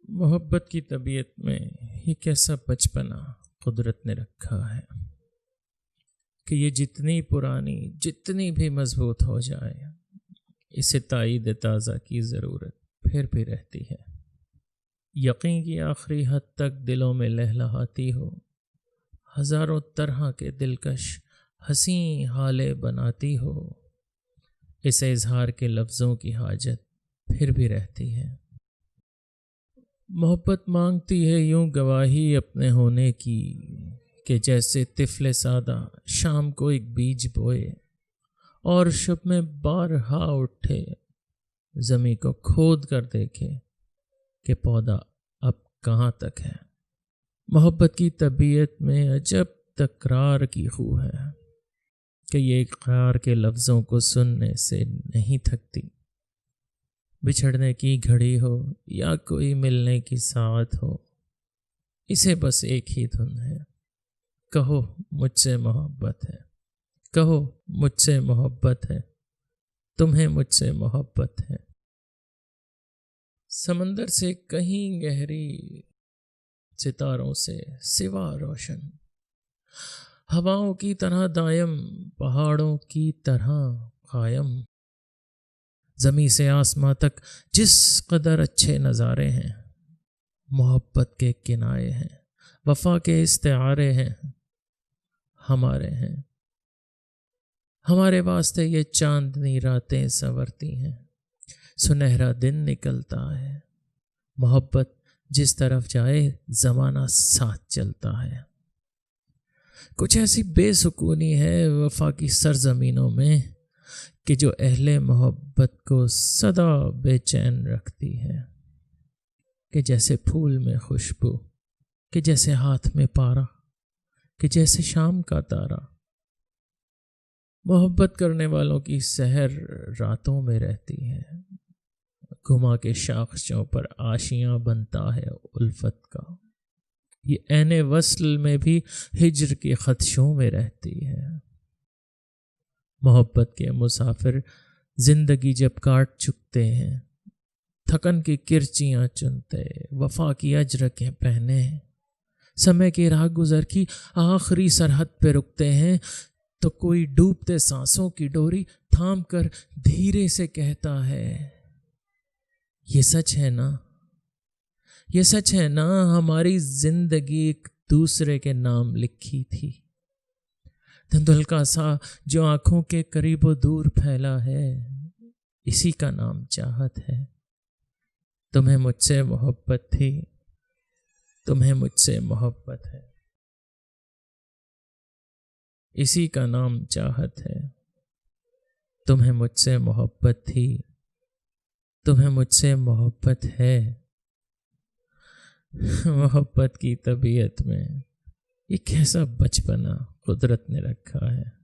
محبت کی طبیعت میں یہ کیسا بچپنا قدرت نے رکھا ہے کہ یہ جتنی پرانی جتنی بھی مضبوط ہو جائے اسے تائید تازہ کی ضرورت پھر بھی رہتی ہے۔ یقین کی آخری حد تک دلوں میں لہلہاتی ہو، ہزاروں طرح کے دلکش حسین حالے بناتی ہو، اسے اظہار کے لفظوں کی حاجت پھر بھی رہتی ہے۔ محبت مانگتی ہے یوں گواہی اپنے ہونے کی کہ جیسے طفل سادہ شام کو ایک بیج بوئے اور شب میں بارہا اٹھے زمیں کو کھود کر دیکھے کہ پودا اب کہاں تک ہے۔ محبت کی طبیعت میں عجب تکرار کی خو ہے کہ یہ اقرار کے لفظوں کو سننے سے نہیں تھکتی۔ بچھڑنے کی گھڑی ہو یا کوئی ملنے کی ساعت ہو، اسے بس ایک ہی دھن ہے، کہو مجھ سے محبت ہے، کہو مجھ سے محبت ہے، تمہیں مجھ سے محبت ہے۔ سمندر سے کہیں گہری، ستاروں سے سوا روشن، ہواؤں کی طرح دائم، پہاڑوں کی طرح قائم، زمیں سے آسماں تک جس قدر اچھے نظارے ہیں، محبت کے کنائے ہیں، وفا کے استعارے ہیں، ہمارے ہیں۔ ہمارے واسطے یہ چاندنی راتیں سنورتی ہیں، سنہرا دن نکلتا ہے، محبت جس طرف جائے زمانہ ساتھ چلتا ہے۔ کچھ ایسی بے سکونی ہے وفا کی سرزمینوں میں کہ جو اہل محبت کو سدا بے چین رکھتی ہے، کہ جیسے پھول میں خوشبو، کہ جیسے ہاتھ میں پارا، کہ جیسے شام کا تارا۔ محبت کرنے والوں کی سحر راتوں میں رہتی ہے، گھما کے شاخچوں پر آشیاں بنتا ہے الفت کا، یہ عین وصل میں بھی ہجر کے خدشوں میں رہتی ہے۔ محبت کے مسافر زندگی جب کاٹ چکتے ہیں، تھکن کی کرچیاں چنتے، وفا کی اجرکیں پہنے، سمے کے راہ گزر کی آخری سرحد پہ رکتے ہیں، تو کوئی ڈوبتے سانسوں کی ڈوری تھام کر دھیرے سے کہتا ہے، یہ سچ ہے نا، یہ سچ ہے نا، ہماری زندگی ایک دوسرے کے نام لکھی تھی۔ دھندلکا سا جو آنکھوں کے قریب و دور پھیلا ہے، اسی کا نام چاہت ہے۔ تمہیں مجھ سے محبت تھی، تمہیں مجھ سے محبت ہے، اسی کا نام چاہت ہے۔ تمہیں مجھ سے محبت تھی، تمہیں مجھ سے محبت ہے۔ محبت کی طبیعت میں یہ کیسا بچپنا قدرت نے رکھا ہے۔